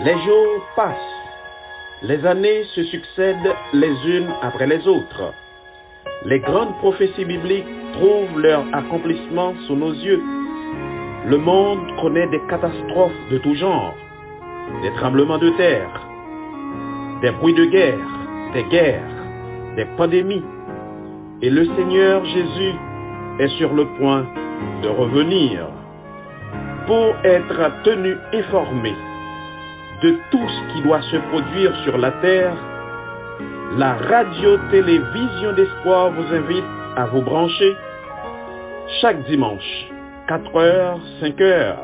Les jours passent, les années se succèdent les unes après les autres. Les grandes prophéties bibliques trouvent leur accomplissement sous nos yeux. Le monde connaît des catastrophes de tout genre, des tremblements de terre, des bruits de guerre, des pandémies. Et le Seigneur Jésus est sur le point de revenir pour être tenu informé de tout ce qui doit se produire sur la terre. La radio-télévision d'espoir vous invite à vous brancher chaque dimanche, 4h, 5h,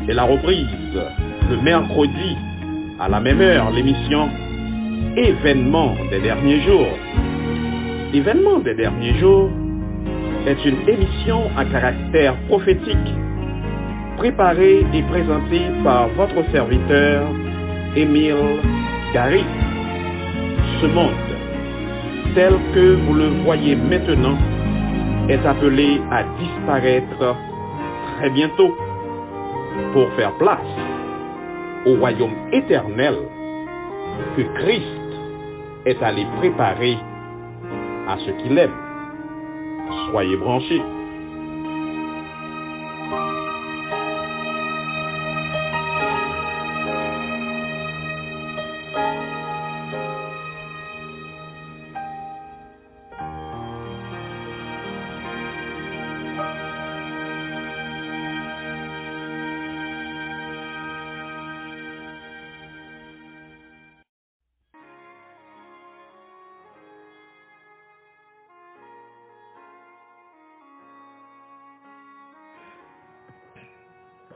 et la reprise le mercredi à la même heure, l'émission Événements des derniers jours. Événements des derniers jours est une émission à caractère prophétique, préparée et présentée par votre serviteur Émile Gary. Ce monde, tel que vous le voyez maintenant, est appelé à disparaître très bientôt pour faire place au royaume éternel que Christ est allé préparer à ceux qui l'aiment. Soyez branchés.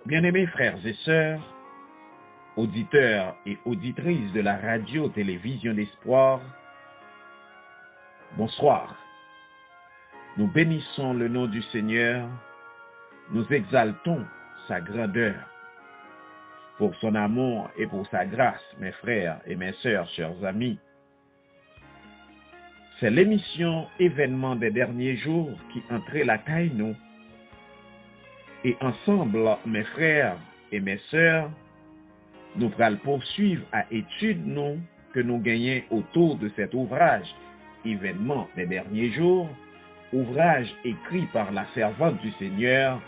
Bien-aimés frères et sœurs, auditeurs et auditrices de la radio-télévision d'espoir, bonsoir. Nous bénissons le nom du Seigneur, nous exaltons sa grandeur, pour son amour et pour sa grâce, mes frères et mes sœurs, chers amis. C'est l'émission Événements des derniers jours qui entrait la caille nous. Et ensemble, mes frères et mes sœurs, nous allons poursuivre à étude nous que nous gagnons autour de cet ouvrage, Événements des derniers jours, ouvrage écrit par la servante du Seigneur,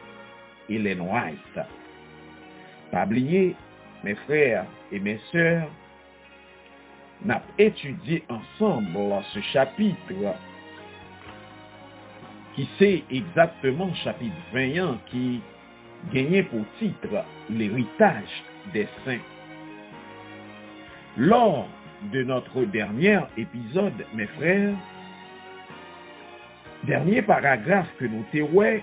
Ellen White. Pas oublier, mes frères et mes sœurs, nous avons étudié ensemble ce chapitre qui c'est exactement chapitre 21 qui gagnait pour titre l'héritage des saints. Lors de notre dernier épisode, mes frères, dernier paragraphe que nous t'éouons,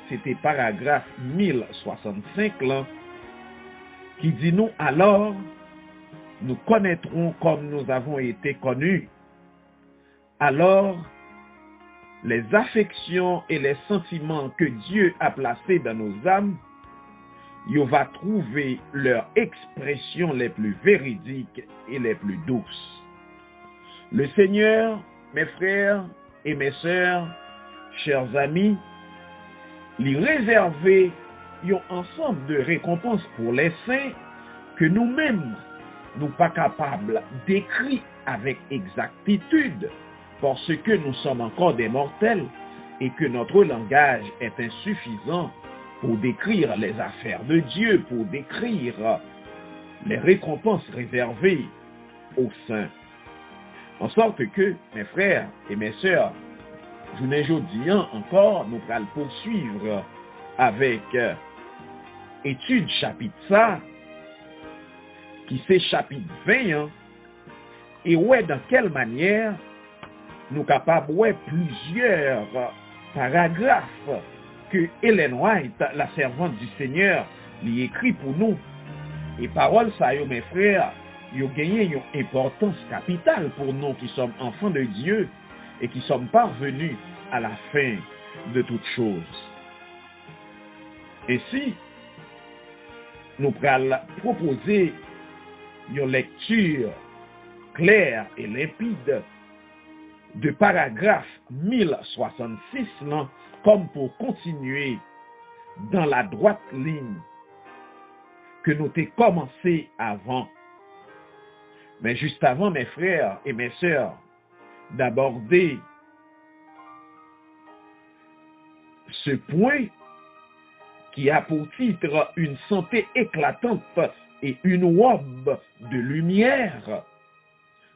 c'était paragraphe 1065 là, qui dit nous alors, nous connaîtrons comme nous avons été connus. Alors, les affections et les sentiments que Dieu a placés dans nos âmes, il va trouver leur expression les plus véridiques et les plus douces. Le Seigneur, mes frères et mes sœurs, chers amis, lui réserver un ensemble de récompenses pour les saints que nous-mêmes, nous pas capables d'écrire avec exactitude, parce que nous sommes encore des mortels et que notre langage est insuffisant pour décrire les affaires de Dieu, pour décrire les récompenses réservées aux saints. En sorte que, mes frères et mes sœurs, journée jeudi encore, nous allons poursuivre avec étude chapitre ça, qui c'est chapitre 21, et ouais, dans quelle manière nous sommes capables de plusieurs paragraphes que Ellen White, la servante du Seigneur, lui écrit pour nous. Et paroles ça, mes frères, ils ont gagné une importance capitale pour nous qui sommes enfants de Dieu et qui sommes parvenus à la fin de toutes choses. Ainsi, nous allons proposer une lecture claire et limpide de paragraphe 1066 là, comme pour continuer dans la droite ligne que nous avons commencé avant Mais juste avant, mes frères et mes sœurs, d'aborder ce point qui a pour titre une santé éclatante et une robe de lumière,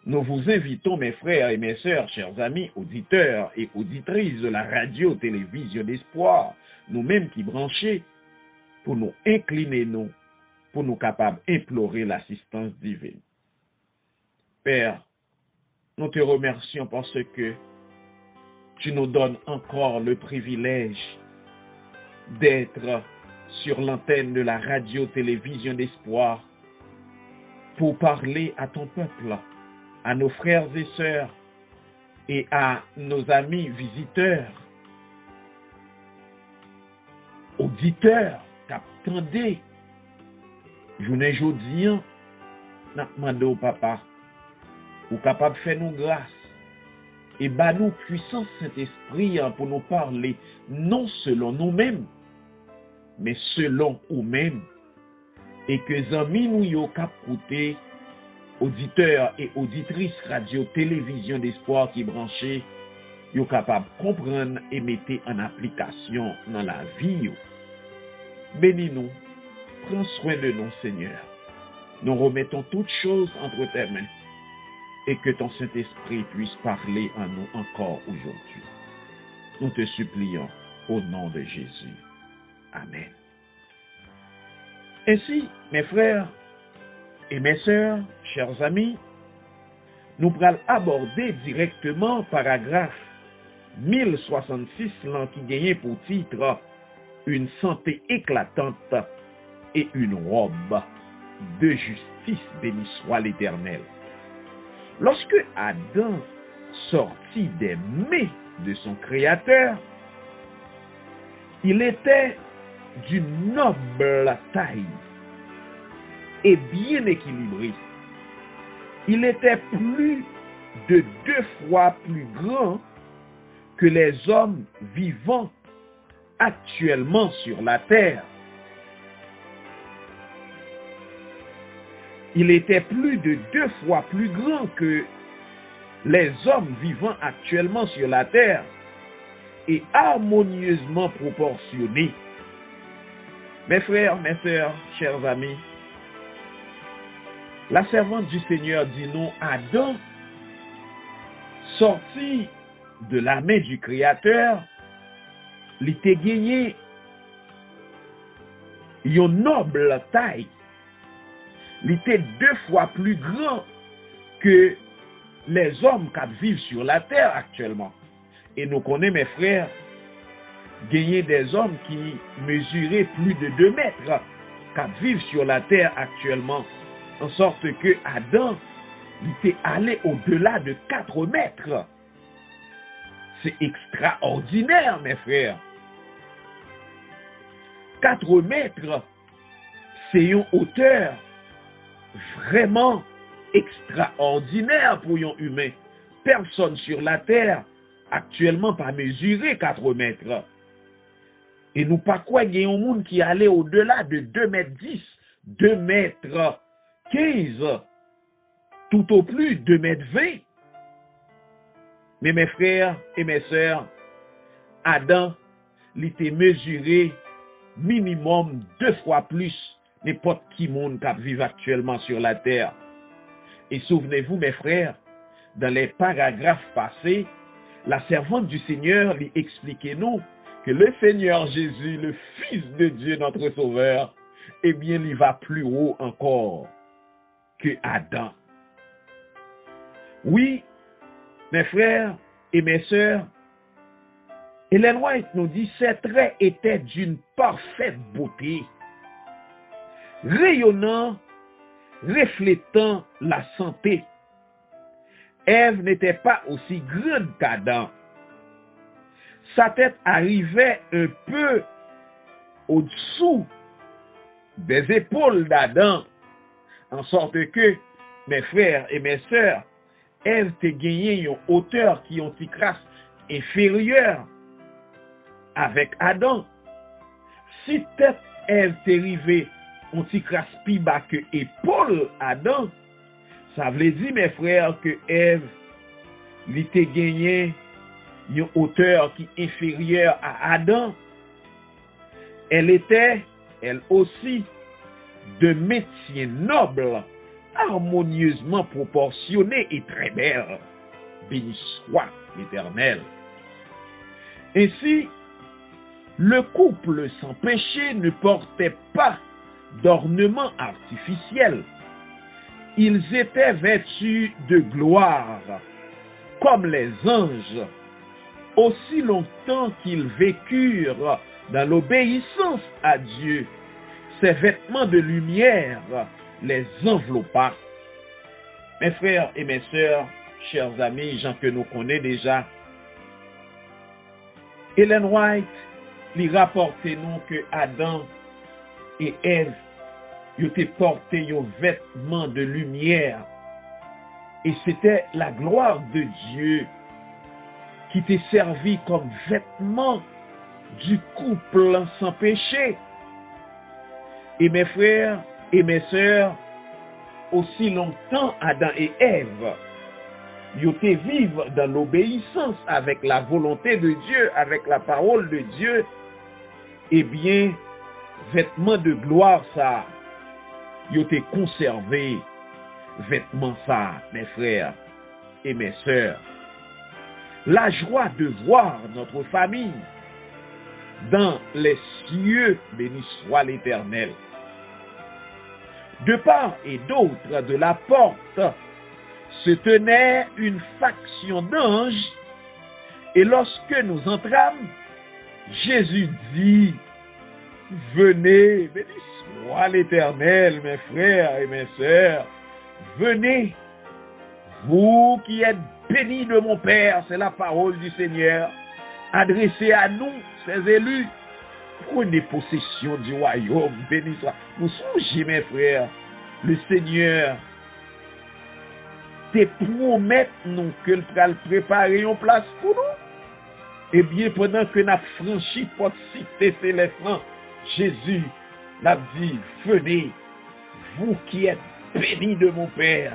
nous vous invitons, mes frères et mes sœurs, chers amis, auditeurs et auditrices de la radio-télévision d'espoir, nous-mêmes qui branchés, pour nous incliner, pour nous capables d'implorer l'assistance divine. Père, nous te remercions parce que tu nous donnes encore le privilège d'être sur l'antenne de la radio-télévision d'espoir pour parler à ton peuple, à nos frères et sœurs et à nos amis visiteurs, auditeurs, qu'attendez. Journée jodi, n'a demandé au papa, ou capable de faire nous grâce, et bah nous puissance Saint-Esprit pour nous parler, non selon nous-mêmes, mais selon nous-mêmes, et que amis nous yo cap côté, auditeurs et auditrices radio-télévision d'espoir qui branchés, yo capable de comprendre et mettre en application dans la vie. Bénis-nous, prends soin de nous, Seigneur. Nous remettons toutes choses entre tes mains et que ton Saint-Esprit puisse parler en nous encore aujourd'hui. Nous te supplions au nom de Jésus. Amen. Ainsi, mes frères et mes sœurs, chers amis, nous allons aborder directement paragraphe 1066 qui gagne pour titre une santé éclatante et une robe de justice, béni soit l'Éternel. Lorsque Adam sortit des mains de son Créateur, il était d'une noble taille et bien équilibré. Il était plus de 2 fois plus grand que les hommes vivant actuellement sur la terre. Il était plus de 2 fois plus grand que les hommes vivant actuellement sur la terre et harmonieusement proportionné. Mes frères, mes sœurs, chers amis, la servante du Seigneur dit non, Adam, sorti de la main du Créateur, il était gagné une noble taille. Il était 2 fois plus grand que les hommes qui vivent sur la terre actuellement. Et nous connaissons, mes frères, gagner des hommes qui mesuraient plus de 2 mètres qui vivent sur la terre actuellement. En sorte que Adam était allé au-delà de 4 mètres. C'est extraordinaire, mes frères. 4 mètres, c'est une hauteur vraiment extraordinaire pour un humain. Personne sur la terre actuellement pas mesuré 4 mètres. Et nous pas quoi il y a un monde qui allait au-delà de 2 mètres 10, 2 mètres 15, tout au plus 2 mètres 20. Mais mes frères et mes sœurs, Adam, il était mesuré minimum 2 fois plus n'importe qui monde qui vit actuellement sur la terre. Et souvenez-vous, mes frères, dans les paragraphes passés, la servante du Seigneur lui expliquait nous que le Seigneur Jésus, le Fils de Dieu, notre Sauveur, eh bien, il va plus haut encore que Adam. Oui, mes frères et mes sœurs, Ellen White nous dit, ses traits étaient d'une parfaite beauté, rayonnant, reflétant la santé. Ève n'était pas aussi grande qu'Adam. Sa tête arrivait un peu au-dessous des épaules d'Adam, en sorte que, mes frères et mes sœurs, Ève te gagné une hauteur qui ont une crasse inférieure avec Adam. Si tête Ève te arrivée on t'y crasse plus bas que épaule Adam, Ça veut dire, mes frères, que Ève, il était gagné une hauteur qui est inférieure à Adam. Elle était, elle aussi, de métier noble, harmonieusement proportionné et très belle. Béni soit l'Éternel. Ainsi, le couple sans péché ne portait pas d'ornements artificiels. Ils étaient vêtus de gloire, comme les anges, aussi longtemps qu'ils vécurent dans l'obéissance à Dieu. Ces vêtements de lumière les enveloppa. Mes frères et mes sœurs, chers amis, gens que nous connaissons déjà, Ellen White lui rapportait nous que Adam et Ève ils étaient portés un vêtement de lumière et c'était la gloire de Dieu qui t'est servi comme vêtement du couple sans péché. Et mes frères et mes sœurs, aussi longtemps Adam et Ève, ils étaient vivre dans l'obéissance avec la volonté de Dieu, avec la parole de Dieu, eh bien, vêtements de gloire ça, ils étaient conservés, vêtements ça, mes frères et mes sœurs. La joie de voir notre famille dans les cieux, béni soit l'Éternel. De part et d'autre de la porte se tenait une faction d'anges, et lorsque nous entrâmes, Jésus dit, venez, béni soit l'Éternel, mes frères et mes sœurs, venez, vous qui êtes bénis de mon Père, c'est la parole du Seigneur, adressée à nous, ses élus, prenez possession du royaume, béni soit. Vous songez, mes frères, le Seigneur te promet nous que le préparer une place pour nous. Eh bien, pendant que nous avons franchi pour citer céleste, Jésus l'a dit, venez, vous qui êtes bénis de mon Père,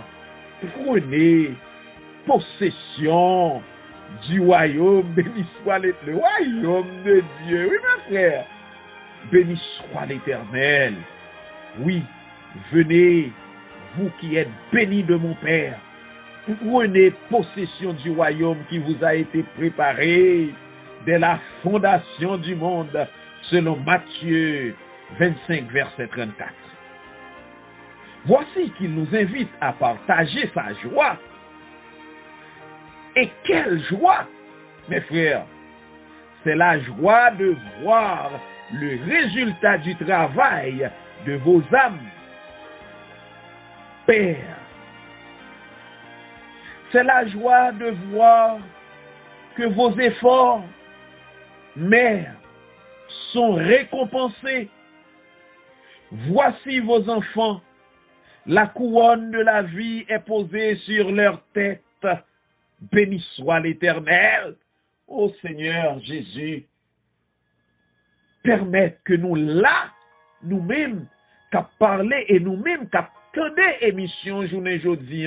prenez possession du royaume, béni soit le royaume de Dieu. Oui, mes frères, béni soit l'Éternel. Oui, venez, vous qui êtes bénis de mon Père, prenez possession du royaume qui vous a été préparé dès la fondation du monde, selon Matthieu 25, verset 34. Voici qu'il nous invite à partager sa joie. Et quelle joie, mes frères! C'est la joie de voir le résultat du travail de vos âmes. Père, c'est la joie de voir que vos efforts, Mère, sont récompensés. Voici vos enfants, la couronne de la vie est posée sur leur tête. Béni soit l'Éternel. Ô Seigneur Jésus, permette que nous là, nous-mêmes, qu'à parler et nous-mêmes, qu'à tenir émission journée aujourd'hui,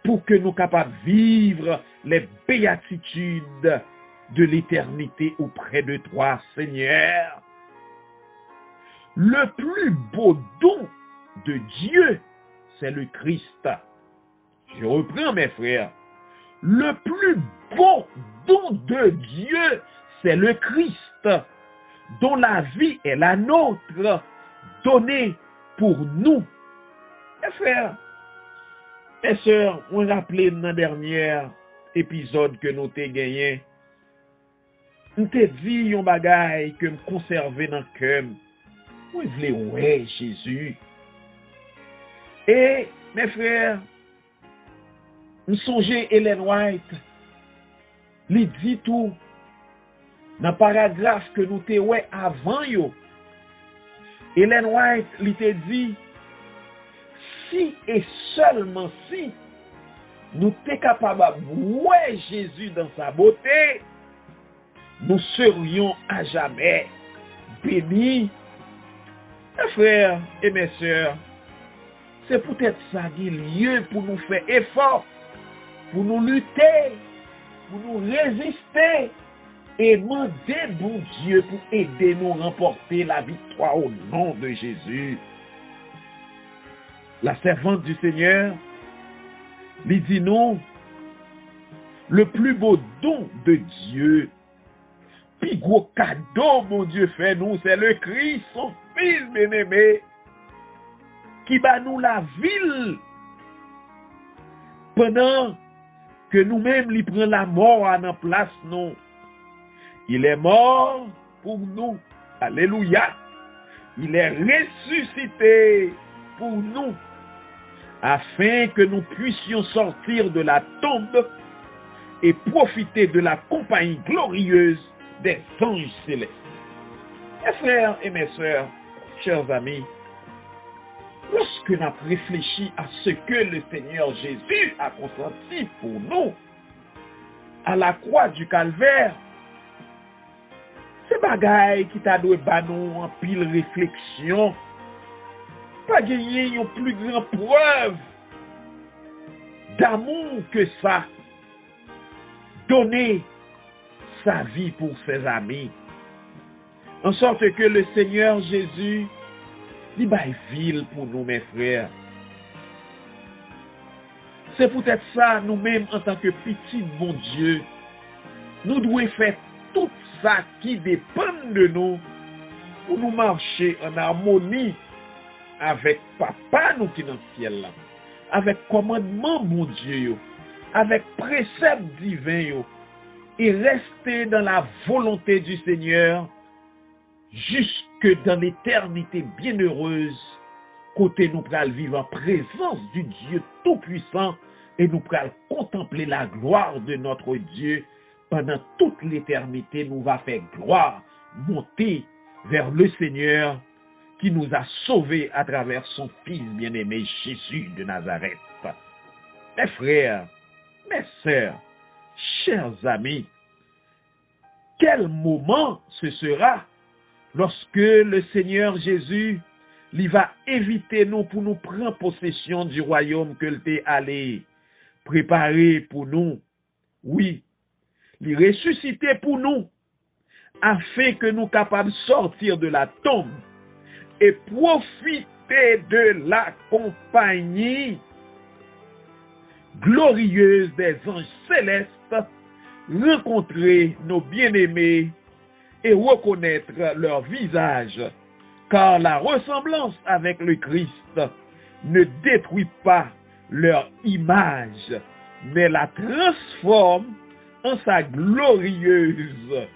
pour que nous capables de vivre les béatitudes de l'éternité auprès de toi, Seigneur. Le plus beau don de Dieu, c'est le Christ. Je reprends, mes frères. Le plus beau don de Dieu, c'est le Christ, dont la vie est la nôtre, donnée pour nous. Mes frères, mes sœurs, on rappelait dans le dernier épisode que nous avons gagné. Nous t'ai dit un bagay que me conserver dans le cœur. Moi, je voulais, ouais, Jésus. Et, mes frères, nous songeons Ellen White, lui dit tout, dans le paragraphe que nous t'ai ouais avant yo. Ellen White lui t'a dit, si et seulement si nous t'es capable de voir Jésus dans sa beauté, nous serions à jamais bénis. Mes frères et mes sœurs, C'est peut-être ça qui est lieu pour nous faire effort, pour nous lutter, pour nous résister et demander bon Dieu pour aider nous à remporter la victoire au nom de Jésus. La servante du Seigneur lui dit nous, le plus beau don de Dieu, puis gros cadeau mon Dieu fait nous, c'est le Christ, son Fils bien-aimé, qui bat nous la ville pendant que nous-mêmes lui prenons la mort à notre place nous. Il est mort pour nous. Alléluia. Il est ressuscité pour nous afin que nous puissions sortir de la tombe et profiter de la compagnie glorieuse des anges célestes. Mes frères et mes sœurs, chers amis, lorsque nous avons réfléchi à ce que le Seigneur Jésus a consenti pour nous à la croix du calvaire, c'est bagaille qui t'a donné nous en pile réflexion, pas gagner une plus grande preuve d'amour que ça, donner sa vie pour ses amis, en sorte que le Seigneur Jésus il baille ville pour nous, mes frères. C'est peut-être ça, nous-mêmes, en tant que petits bon Dieu, nous devons faire tout ça qui dépend de nous pour nous marcher en harmonie avec Papa nous qui est dans le ciel là, avec commandement mon Dieu, avec précepte divin et rester dans la volonté du Seigneur jusque dans l'éternité bienheureuse, côté nous pral vivre en présence du Dieu Tout-Puissant et nous pral contempler la gloire de notre Dieu pendant toute l'éternité. Nous va faire gloire, monter vers le Seigneur qui nous a sauvés à travers son Fils bien-aimé Jésus de Nazareth. Mes frères, mes sœurs, chers amis, quel moment ce sera lorsque le Seigneur Jésus il va inviter nous pour nous prendre possession du royaume que l'était allé préparer pour nous. Oui, il ressuscité pour nous, afin que nous capables de sortir de la tombe et profiter de la compagnie glorieuse des anges célestes, rencontrer nos bien-aimés et reconnaître leur visage, car la ressemblance avec le Christ ne détruit pas leur image, mais la transforme en sa glorieuse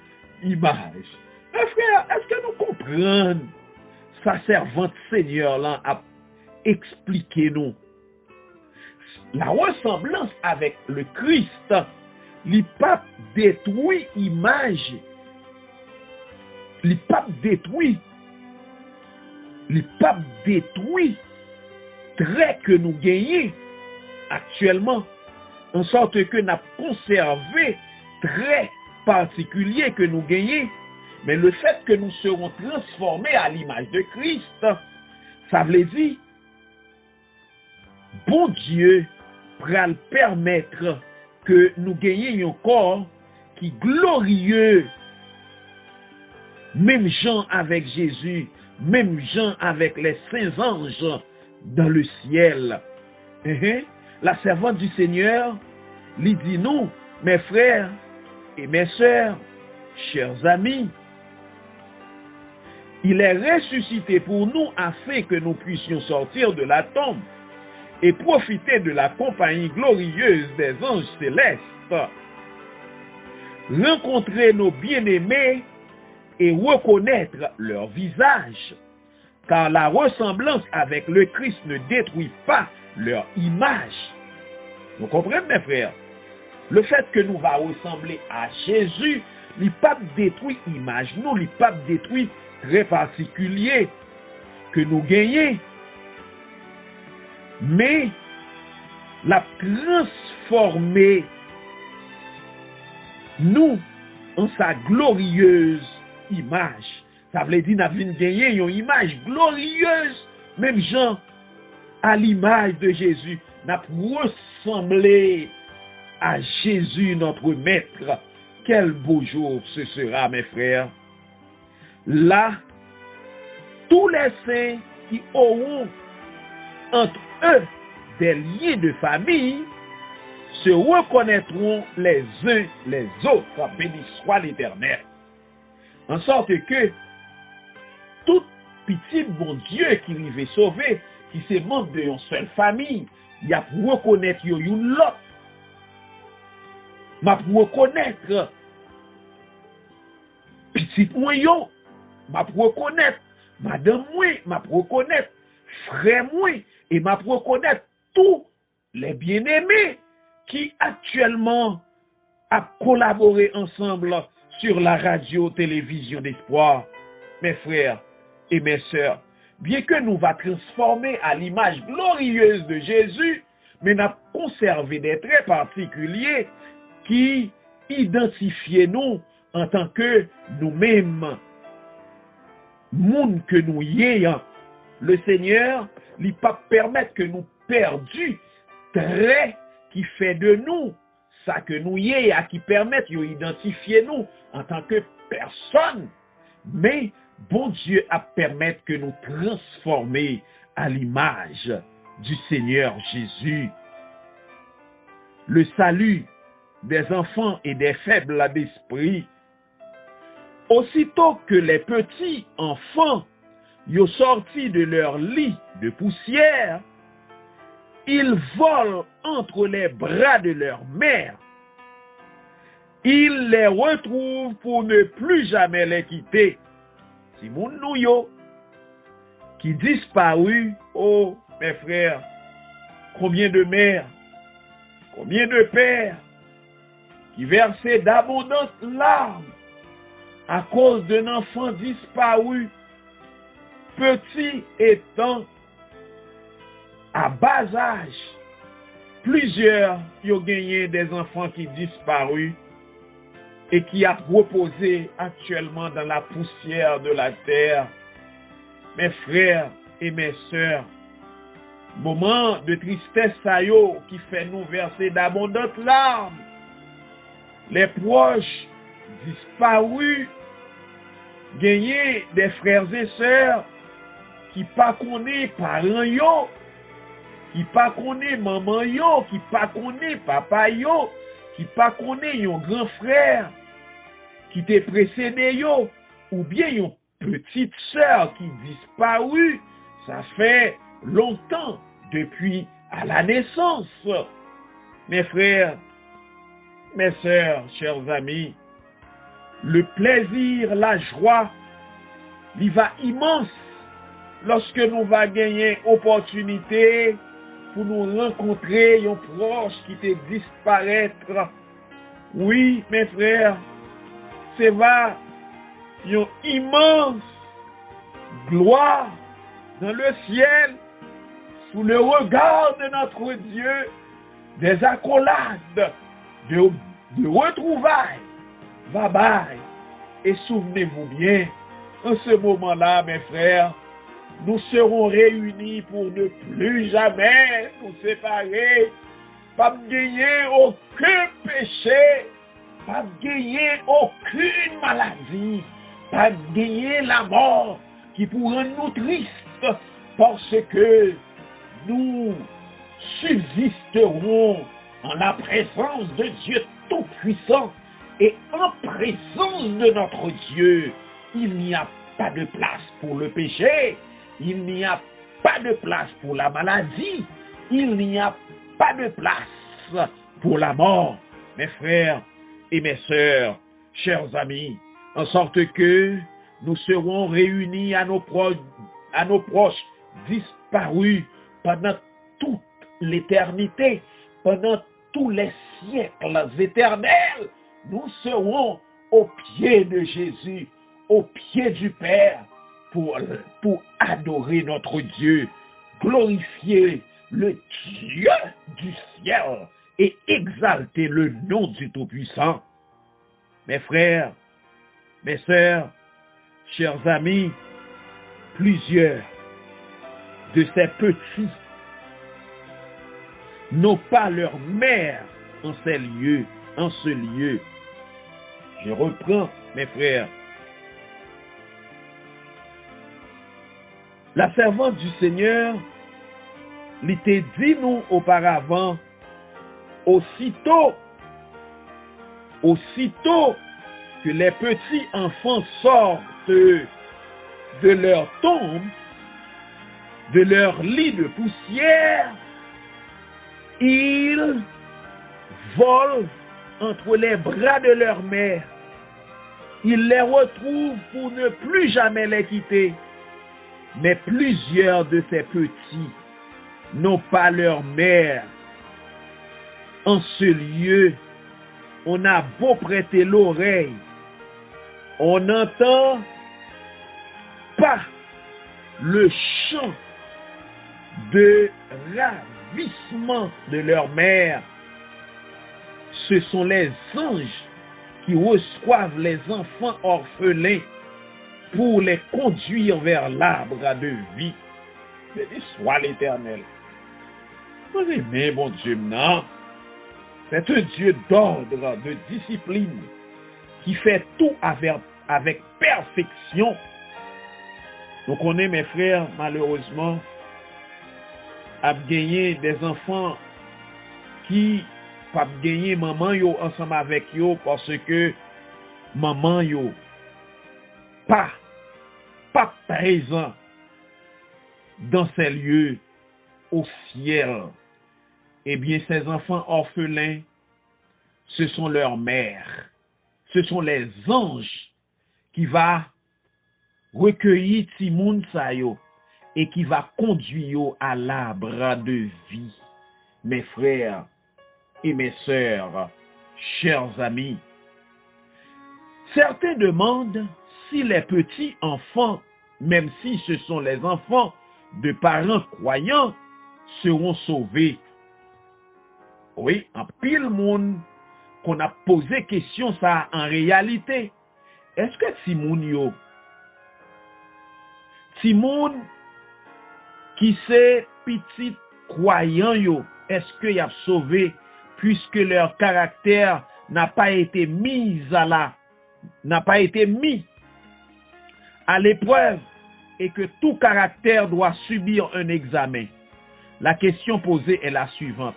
image. Mes frères, est-ce que nous comprenons sa servante Seigneur là a expliqué nous la ressemblance avec le Christ, li pas détruit image, li pas détruit trait que nous gagnons actuellement, en sorte que nous avons conservé traits particuliers que nous gagnons, mais le fait que nous serons transformés à l'image de Christ, ça veut dire, bon Dieu va permettre que nous gagnions un corps qui est glorieux, même gens avec Jésus, même gens avec les saints anges dans le ciel. La servante du Seigneur lui dit nous, mes frères et mes sœurs, chers amis, il est ressuscité pour nous afin que nous puissions sortir de la tombe et profiter de la compagnie glorieuse des anges célestes, rencontrer nos bien-aimés et reconnaître leur visage, car la ressemblance avec le Christ ne détruit pas leur image. Vous comprenez, mes frères? Le fait que nous va ressembler à Jésus, il pas détruit image, nous, il pas détruit très particulier que nous gagnons, mais la transformer nous en sa glorieuse image. Ça veut dire nous avons gagné une image glorieuse, même gens à l'image de Jésus, n'a ressemblé à Jésus notre Maître. Quel beau jour ce sera, mes frères. Là, tous les saints qui auront entre eux des liens de famille se reconnaîtront les uns les autres. Béni soit l'Éternel. En sorte que tout petit bon Dieu qui rive sauver, qui se membre de une seule famille, il y a pour reconnaître une l'autre. Ma pour reconnaître petit moi yo, ma pour reconnaître madame moi, ma pour reconnaître frère moi, et ma pour reconnaître tous les bien-aimés qui actuellement a collaboré ensemble sur la radio-télévision d'espoir. Mes frères et mes sœurs, bien que nous va transformer à l'image glorieuse de Jésus, mais nous avons conservé des traits particuliers qui identifient nous en tant que nous-mêmes, monde que nous ayons. Le Seigneur ne pas permettre que nous perdions traits qui fait de nous ça que nous ayons, qui permettent d'identifier nous en tant que personne. Mais bon Dieu a permis que nous transformer à l'image du Seigneur Jésus. Le salut des enfants et des faibles d'esprit. Aussitôt que les petits enfants y sortis de leur lit de poussière, ils volent entre les bras de leur mère. Ils les retrouvent pour ne plus jamais les quitter. Si mon nouyo qui disparut, oh mes frères, combien de mères, combien de pères qui versaient d'abondantes larmes à cause d'un enfant disparu, petit étant à bas âge. Plusieurs y ont gagné des enfants qui disparus et qui a reposé actuellement dans la poussière de la terre. Mes frères et mes sœurs, moment de tristesse qui fait nous verser d'abondantes larmes. Les proches disparus, gagner des frères et sœurs qui pas connaissent parents yo, qui pas connaissent maman yo, qui pas connaissent papa yo, qui pas connaissent un grand frère qui t'est précédé yo, ou bien une petite sœur qui disparut. Ça fait longtemps depuis à la naissance. Mes frères, mes sœurs, chers amis, le plaisir, la joie, il va immense lorsque nous va gagner opportunité pour nous rencontrer un proche qui te disparaître. Oui, mes frères, c'est va une immense gloire dans le ciel, sous le regard de notre Dieu, des accolades, de retrouvailles. Bye bye. Et souvenez-vous bien, en ce moment-là, mes frères, nous serons réunis pour ne plus jamais nous séparer, pas gagner aucun péché, pas gagner aucune maladie, pas gagner la mort qui pourrait nous tristes, parce que nous subsisterons en la présence de Dieu Tout-Puissant. Et en présence de notre Dieu, il n'y a pas de place pour le péché, il n'y a pas de place pour la maladie, il n'y a pas de place pour la mort. Mes frères et mes sœurs, chers amis, en sorte que nous serons réunis à nos proches disparus pendant toute l'éternité, pendant tous les siècles éternels. Nous serons au pied de Jésus, au pied du Père, pour adorer notre Dieu, glorifier le Dieu du ciel et exalter le nom du Tout-Puissant. Mes frères, mes sœurs, chers amis, plusieurs de ces petits non pas leur mère en ces lieux, en ce lieu. Je reprends, mes frères. La servante du Seigneur l'était dit nous auparavant, aussitôt que les petits enfants sortent de leur tombe, de leur lit de poussière, ils volent entre les bras de leur mère. Ils les retrouvent pour ne plus jamais les quitter. Mais plusieurs de ces petits n'ont pas leur mère. En ce lieu, on a beau prêter l'oreille, on n'entend pas le chant de ravissement de leur mère. Ce sont les anges qui reçoivent les enfants orphelins pour les conduire vers l'arbre de vie. Béni soit l'Éternel. Vous aimez, mon Dieu, non? C'est un Dieu d'ordre, de discipline, qui fait tout avec perfection. Donc on est, mes frères, malheureusement, à gagner des enfants qui pas gagner maman yo ensemble avec yo parce que maman yo pas présent dans ces lieux au ciel. Eh bien, ces enfants orphelins, ce sont leurs mères. Ce sont les anges qui va recueillir Timoun Sayo et qui va conduire à l'arbre de vie. Mes frères et mes sœurs, chers amis, certains demandent si les petits enfants, même si ce sont les enfants de parents croyants, seront sauvés. Oui, en pile monde qu'on a posé question ça en réalité. Est-ce que Timoun qui c'est petit croyant yo, est-ce qu'il a sauvé puisque leur caractère n'a pas été mis à l'épreuve et que tout caractère doit subir un examen? La question posée est la suivante.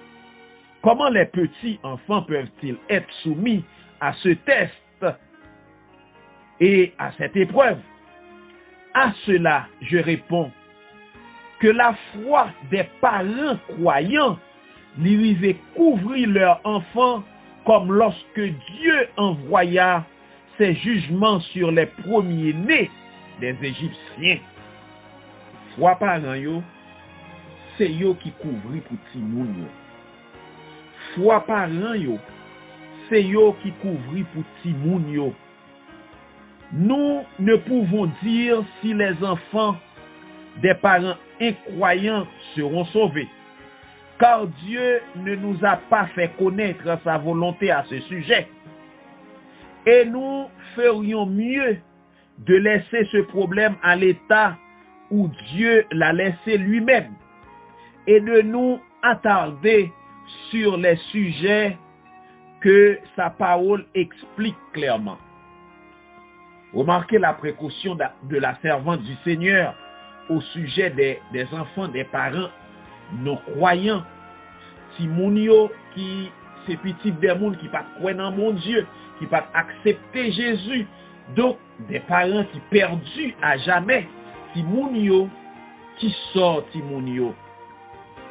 Comment les petits enfants peuvent-ils être soumis à ce test et à cette épreuve? À cela, je réponds que la foi des parents croyants lui avait couvrir leurs enfants comme lorsque Dieu envoya ses jugements sur les premiers-nés des Égyptiens. Foi parents yo, c'est yo qui couvrit pour Timoun yo. Foi parents yo, c'est yo qui couvrit pour Timoun yo. Nous ne pouvons dire si les enfants des parents incroyants seront sauvés, car Dieu ne nous a pas fait connaître sa volonté à ce sujet. Et nous ferions mieux de laisser ce problème à l'état où Dieu l'a laissé lui-même et de nous attarder sur les sujets que sa parole explique clairement. Remarquez la précaution de la servante du Seigneur au sujet des enfants des parents non croyants. Si mounio qui c'est petit démon qui pas croire dans mon Dieu, qui pas accepter Jésus, donc des parents qui perdus à jamais. Si mounio qui sort si mounio.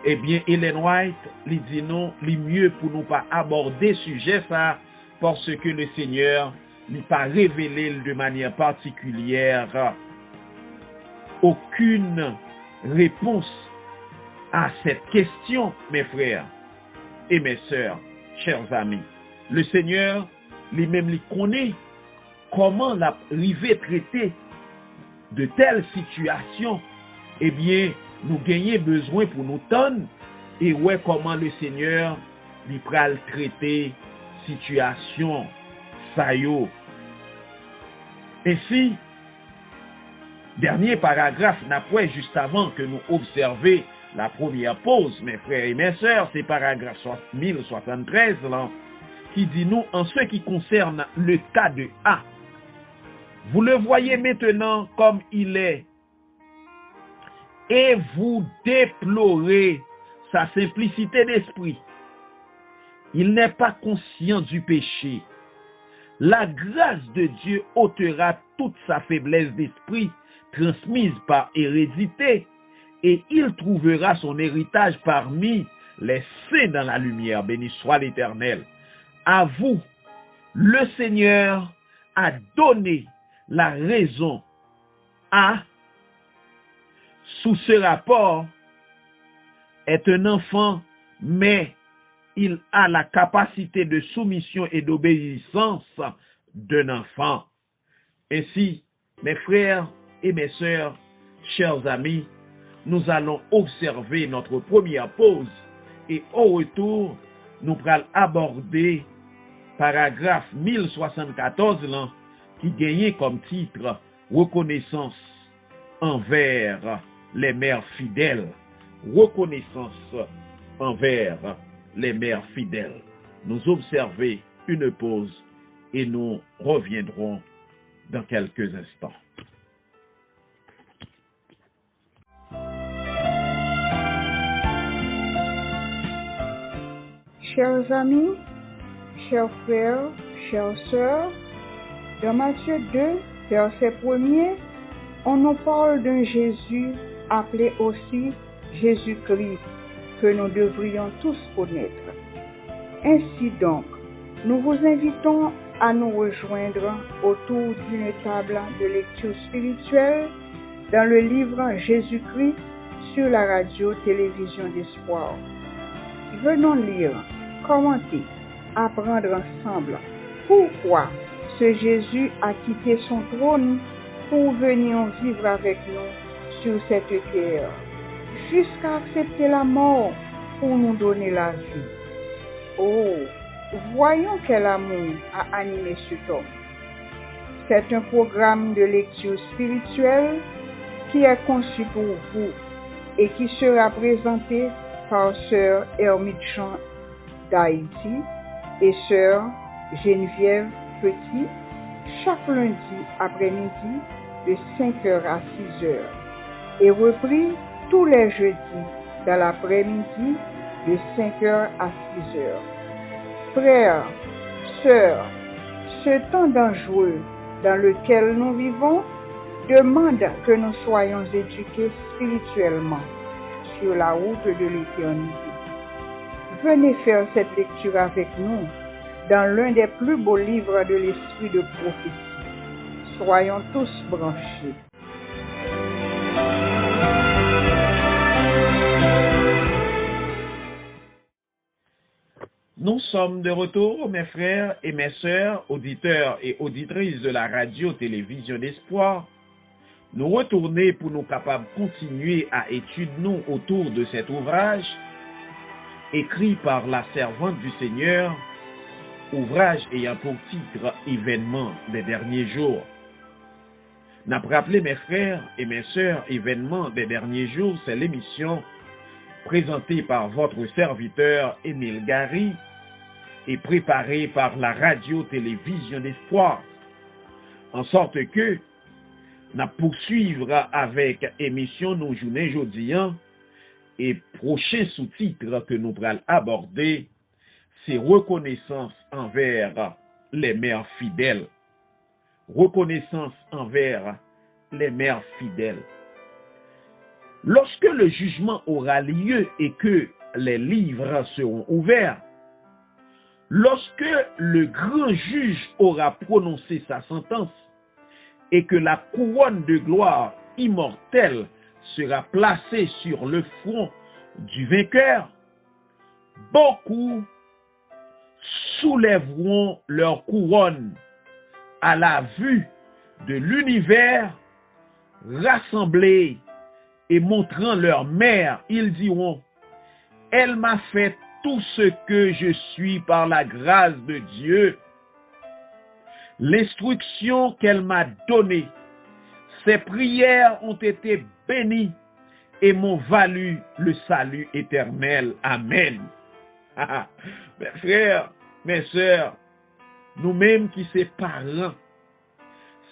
Eh bien, Ellen White lui dit non, lui mieux pour nous pas aborder sujet ça parce que le Seigneur n'a pas révélé de manière particulière aucune réponse à cette question, mes frères et mes sœurs, chers amis. Le Seigneur lui-même lui connaît comment l'arriver traiter de telles situations. Eh bien, nous gagnons besoin pour nous tendre et ouais comment le Seigneur lui pral traiter situation ça yo. Ainsi, dernier paragraphe n'après juste avant que nous observions La première pause, mes frères et mes sœurs, c'est paragraphe 1073, là, qui dit nous, en ce qui concerne le cas de A, vous le voyez maintenant comme il est, et vous déplorez sa simplicité d'esprit. Il n'est pas conscient du péché. La grâce de Dieu ôtera toute sa faiblesse d'esprit transmise par hérédité, et il trouvera son héritage parmi les saints dans la lumière. Béni soit l'Éternel. À vous, le Seigneur a donné la raison à, sous ce rapport, est un enfant, mais il a la capacité de soumission et d'obéissance d'un enfant. Ainsi, mes frères et mes sœurs, chers amis, nous allons observer notre première pause et au retour, nous allons aborder paragraphe 1074 là, qui gagnait comme titre reconnaissance envers les mères fidèles. Reconnaissance envers les mères fidèles. Nous observons une pause et nous reviendrons dans quelques instants. Chers amis, chers frères, chères sœurs, dans Matthieu 2, verset 1er, on nous parle d'un Jésus appelé aussi Jésus-Christ, que nous devrions tous connaître. Ainsi donc, nous vous invitons à nous rejoindre autour d'une table de lecture spirituelle dans le livre Jésus-Christ sur la radio-télévision d'Espoir. Venons lire, commenter, apprendre ensemble pourquoi ce Jésus a quitté son trône pour venir vivre avec nous sur cette terre, jusqu'à accepter la mort pour nous donner la vie. Oh, voyons quel amour a animé cet homme. C'est un programme de lecture spirituelle qui est conçu pour vous et qui sera présenté par Sœur Hermite Jean d'Haïti et Sœur Geneviève Petit chaque lundi après-midi de 5h à 6h et repris tous les jeudis dans l'après-midi de 5h à 6h. Frères, sœurs, ce temps dangereux dans lequel nous vivons demande que nous soyons éduqués spirituellement sur la route de l'éternité. Venez faire cette lecture avec nous dans l'un des plus beaux livres de l'esprit de prophétie. Soyons tous branchés. Nous sommes de retour, mes frères et mes sœurs, auditeurs et auditrices de la radio-télévision d'Espoir. Nous retourner pour nous capables de continuer à étudier nous autour de cet ouvrage, écrit par la servante du Seigneur, ouvrage ayant pour titre « Événements des derniers jours ». N'a pas rappelé, mes frères et mes sœurs, « Événements des derniers jours », c'est l'émission présentée par votre serviteur Émile Gary et préparée par la radio-télévision d'Espoir, en sorte que nous poursuivra avec émission nous journée jeudi et prochain sous-titre que nous allons aborder, c'est reconnaissance envers les mères fidèles. Reconnaissance envers les mères fidèles. Lorsque le jugement aura lieu et que les livres seront ouverts, lorsque le grand juge aura prononcé sa sentence et que la couronne de gloire immortelle sera placée sur le front du vainqueur, beaucoup soulèveront leur couronne à la vue de l'univers rassemblé et montrant leur mère, ils diront, « Elle m'a fait tout ce que je suis par la grâce de Dieu. L'instruction qu'elle m'a donnée, ses prières ont été bénies et m'ont valu le salut éternel. Amen. Mes frères, mes sœurs, nous-mêmes qui sommes parents,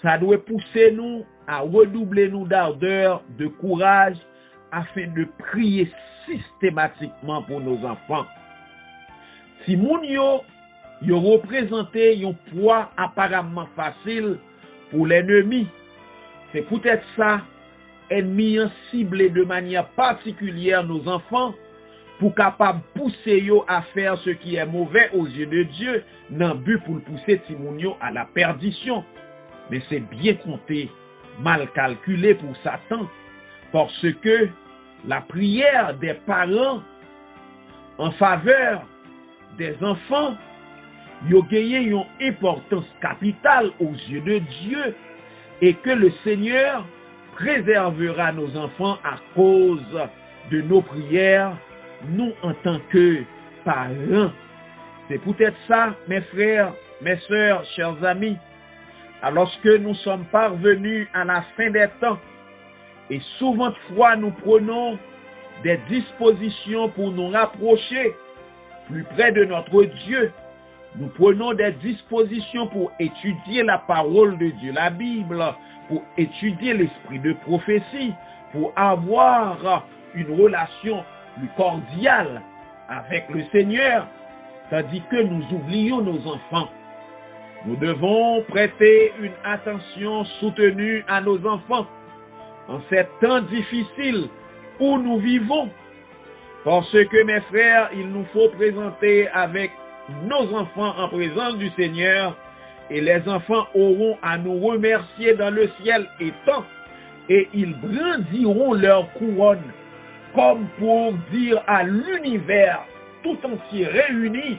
ça doit pousser nous à redoubler nous d'ardeur, de courage, afin de prier systématiquement pour nos enfants. Si moun yo représenté un poids apparemment facile pour l'ennemi, c'est peut-être ça, ennemi a ciblé de manière particulière nos enfants pour capable pousser yo à faire ce qui est mauvais aux yeux de Dieu, dans but pour pousser Timounio à la perdition. Mais c'est bien compté, mal calculé pour Satan, parce que la prière des parents en faveur des enfants, yo gagné une importance capitale aux yeux de Dieu, et que le Seigneur préservera nos enfants à cause de nos prières, nous en tant que parents. C'est peut-être ça, mes frères, mes sœurs, chers amis, alors que nous sommes parvenus à la fin des temps, et souvent de fois nous prenons des dispositions pour nous rapprocher plus près de notre Dieu. Nous prenons des dispositions pour étudier la parole de Dieu, la Bible, pour étudier l'esprit de prophétie, pour avoir une relation plus cordiale avec le Seigneur, tandis que nous oublions nos enfants. Nous devons prêter une attention soutenue à nos enfants en ces temps difficiles où nous vivons, parce que, mes frères, il nous faut présenter avec nos enfants en présence du Seigneur, et les enfants auront à nous remercier dans le ciel étant, et ils brandiront leur couronne, comme pour dire à l'univers tout entier réuni,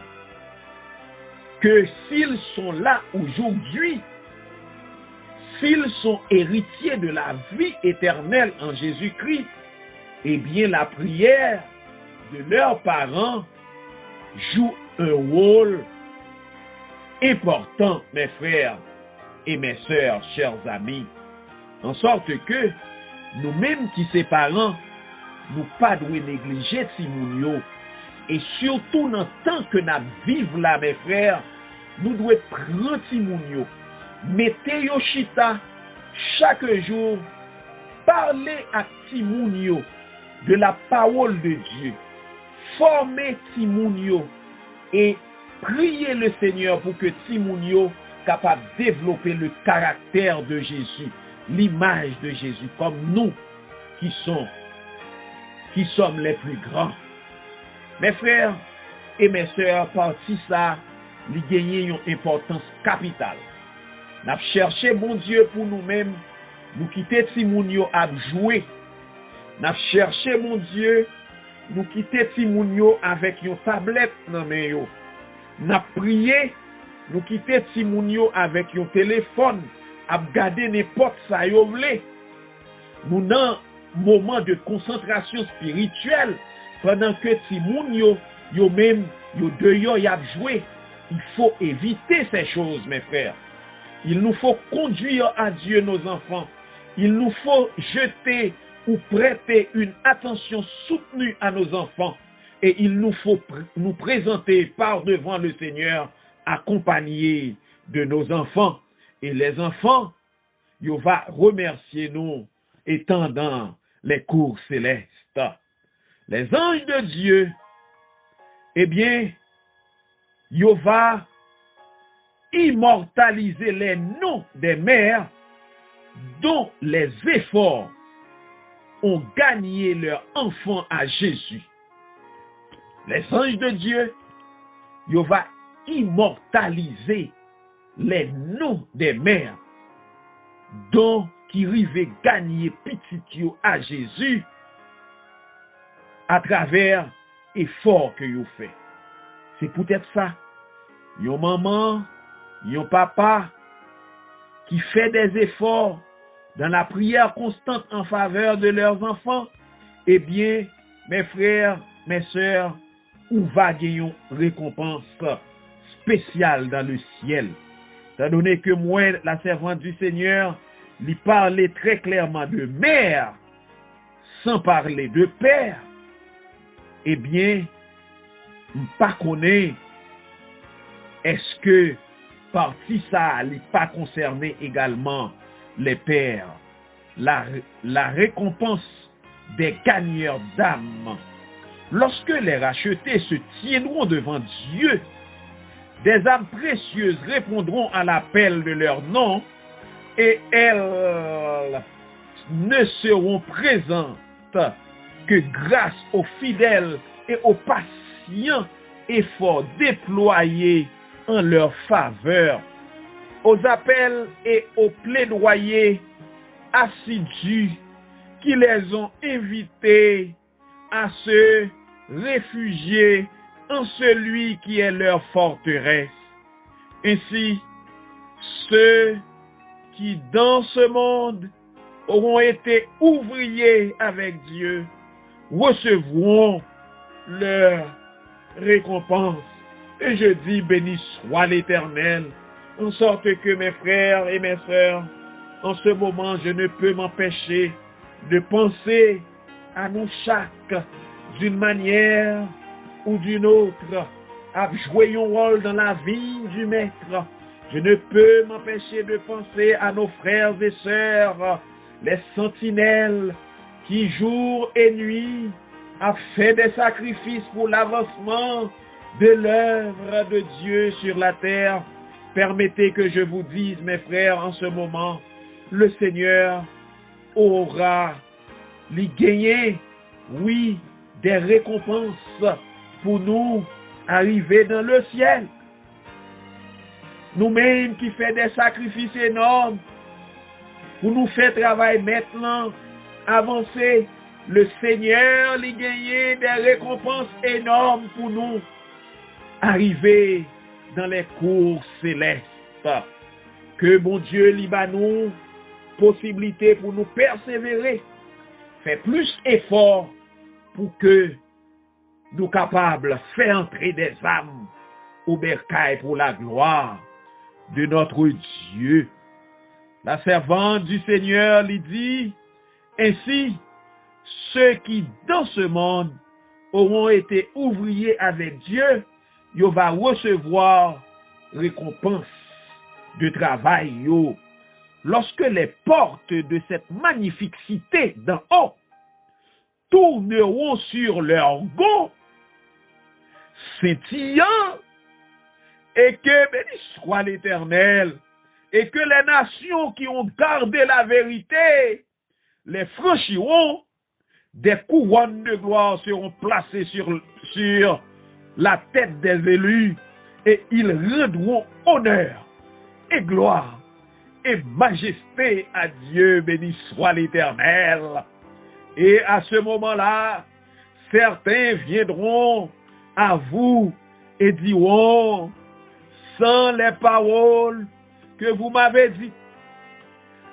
que s'ils sont là aujourd'hui, s'ils sont héritiers de la vie éternelle en Jésus-Christ, eh bien la prière de leurs parents joue un rôle important, mes frères et mes sœurs, chers amis, en sorte que nous-mêmes qui sommes parents, nous pas devons négliger Timounio, et surtout dans le temps que nous vivons là, mes frères, nous devons prendre Timounio, mettez Yoshita chaque jour, parler à Timounio de la parole de Dieu, former Timounio et prier le Seigneur pour que Timounio capable de développer le caractère de Jésus, l'image de Jésus, comme nous qui sommes les plus grands. Mes frères et mes sœurs, parti ça, il gagne une importance capitale. Nous avons cherché bon Dieu pour nous-mêmes, nous quitter Timounio à jouer. Nous avons cherché mon Dieu, nous quitter Timounio avec une tablette dans mes yo. Nous avons prié, nous quitter Timounio avec un téléphone, à garder n'importe ça yo vle. Nous dans moment de concentration spirituelle, pendant que Timounio, yo même, yo dehors y a joué. Il faut éviter ces choses, mes frères. Il nous faut conduire à Dieu nos enfants. Il nous faut jeter ou prêter une attention soutenue à nos enfants. Et il nous faut nous présenter par devant le Seigneur, accompagnés de nos enfants. Et les enfants, ils vont remercier nous étant dans les cours célestes. Les anges de Dieu, eh bien, ils vont immortaliser les noms des mères dont les efforts ont gagné leur enfant à Jésus. Les anges de Dieu, ils vont immortaliser les noms des mères dont qui rivaient gagner petit à Jésus à travers l'effort que vous fait. C'est peut-être ça. Yon maman, yon papa qui fait des efforts dans la prière constante en faveur de leurs enfants, eh bien, mes frères, mes sœurs, ou va gagner une récompense spéciale dans le ciel. Étant donné que moi, la servante du Seigneur, lui parlait très clairement de mère, sans parler de père, eh bien, pas connaît, est-ce que partie ça n'est pas concerné également les pères, la récompense des gagneurs d'âmes. Lorsque les rachetés se tiendront devant Dieu, des âmes précieuses répondront à l'appel de leur nom et elles ne seront présentes que grâce aux fidèles et aux patients efforts déployés en leur faveur, aux appels et aux plaidoyers assidus qui les ont invités à se réfugier en celui qui est leur forteresse. Ainsi, ceux qui dans ce monde auront été ouvriers avec Dieu recevront leur récompense. Et je dis, béni soit l'Éternel, en sorte que mes frères et mes sœurs, en ce moment, je ne peux m'empêcher de penser à nous chaque d'une manière ou d'une autre, à jouer un rôle dans la vie du Maître. Je ne peux m'empêcher de penser à nos frères et sœurs, les sentinelles qui jour et nuit a fait des sacrifices pour l'avancement de l'œuvre de Dieu sur la terre. Permettez que je vous dise, mes frères, en ce moment, le Seigneur aura les gagner, oui, des récompenses pour nous arriver dans le ciel. Nous-mêmes qui faisons des sacrifices énormes pour nous faire travailler maintenant, avancer, le Seigneur les gagner des récompenses énormes pour nous arriver dans les cours célestes. Que bon Dieu liba nous possibilité pour nous persévérer, faire plus effort pour que nous capables de faire entrer des âmes au bercail pour la gloire de notre Dieu. La servante du Seigneur lui dit, ainsi, ceux qui dans ce monde auront été ouvriers avec Dieu, ils vont recevoir récompense de travail. Lorsque les portes de cette magnifique cité d'en haut tourneront sur leur gonds, scintillant, et que béni soit l'Éternel, et que les nations qui ont gardé la vérité les franchiront, des couronnes de gloire seront placées sur la tête des élus, et ils rendront honneur et gloire et majesté à Dieu, béni soit l'Éternel. Et à ce moment-là, certains viendront à vous et diront, sans les paroles que vous m'avez dites,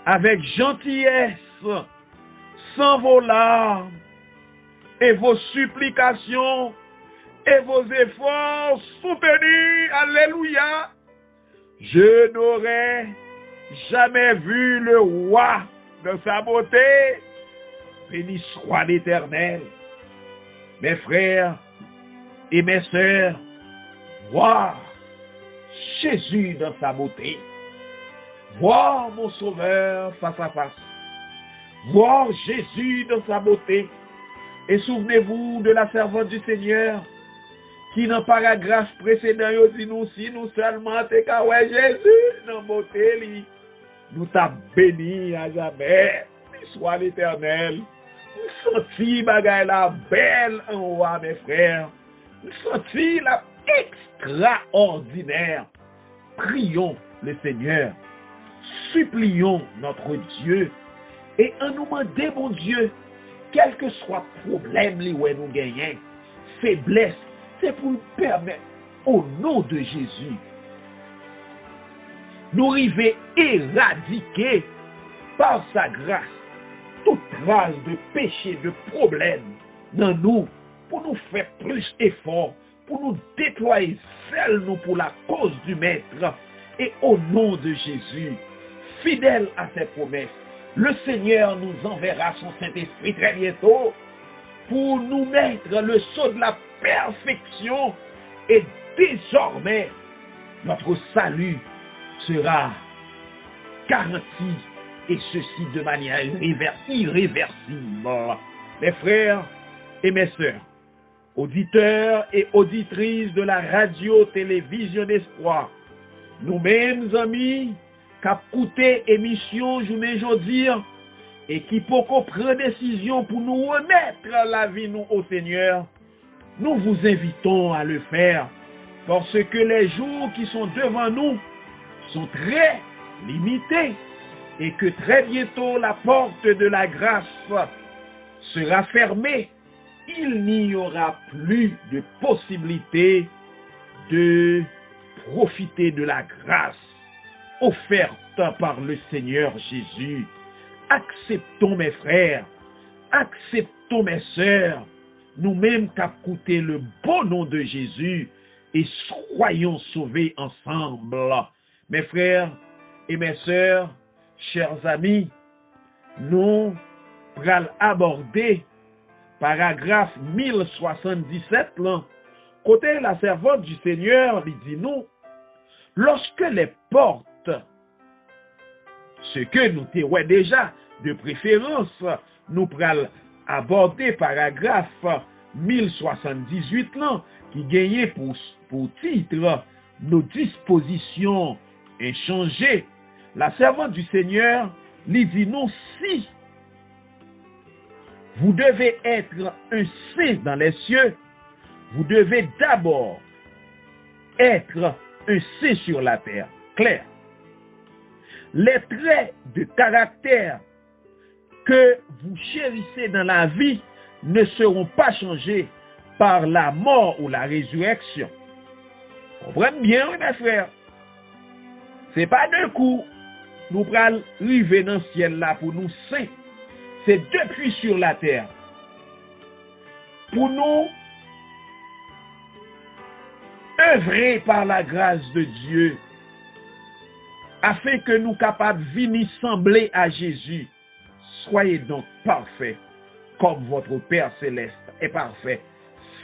avec gentillesse, sans vos larmes et vos supplications et vos efforts soutenus, alléluia, je n'aurais jamais vu le roi de sa beauté. Béni soit l'Éternel. Mes frères et mes sœurs, voir Jésus dans sa beauté, voir mon Sauveur face à face, voir Jésus dans sa beauté. Et souvenez-vous de la servante du Seigneur qui dans paragraphe précédent dit nous si nous seulement t'es qu'à ouais Jésus dans beauté nous t'a béni à jamais. Soit l'Éternel. Nous senti bagaille la belle en roi, mes frères. Nous senti la extraordinaire. Prions le Seigneur. Supplions notre Dieu. Et en nous demandant, mon Dieu, quel que soit le problème où nous gagnons, faiblesse, c'est pour nous permettre, au nom de Jésus, nous arriver éradiquer par sa grâce toute trace de péché, de problème dans nous, pour nous faire plus effort, pour nous déployer seuls nous pour la cause du Maître, et au nom de Jésus, fidèle à ses promesses, le Seigneur nous enverra son Saint-Esprit très bientôt pour nous mettre le sceau de la perfection et désormais notre salut sera garanti et ceci de manière irréversible. Mes frères et mes sœurs, auditeurs et auditrices de la radio-télévision d'espoir, nous-mêmes amis, qui écouté émission journée aujourd'hui et qui pourquoi prendre décision pour nous remettre la vie nous au Seigneur, nous vous invitons à le faire parce que les jours qui sont devant nous sont très limités et que très bientôt la porte de la grâce sera fermée. Il n'y aura plus de possibilité de profiter de la grâce offerte par le Seigneur Jésus. Acceptons mes frères, acceptons mes sœurs, nous-mêmes qu'écouter le beau nom de Jésus et soyons sauvés ensemble. Mes frères et mes sœurs, chers amis, nous allons aborder paragraphe 1077, là, côté la servante du Seigneur, lui dit nous, lorsque les portes, ce que nous t'avons déjà de préférence, nous allons aborder paragraphe 1078, là, qui gagnait pour titre nos dispositions inchangées. La servante du Seigneur lui dit non, si vous devez être un saint dans les cieux, vous devez d'abord être un saint sur la terre. Clair. Les traits de caractère que vous chérissez dans la vie ne seront pas changés par la mort ou la résurrection. Comprenez bien, mes frères. C'est pas d'un coup nous allons arriver dans le ciel là pour nous saints. C'est depuis sur la terre. Pour nous œuvrer par la grâce de Dieu afin que nous capables de venir sembler à Jésus. Soyez donc parfaits comme votre Père céleste est parfait.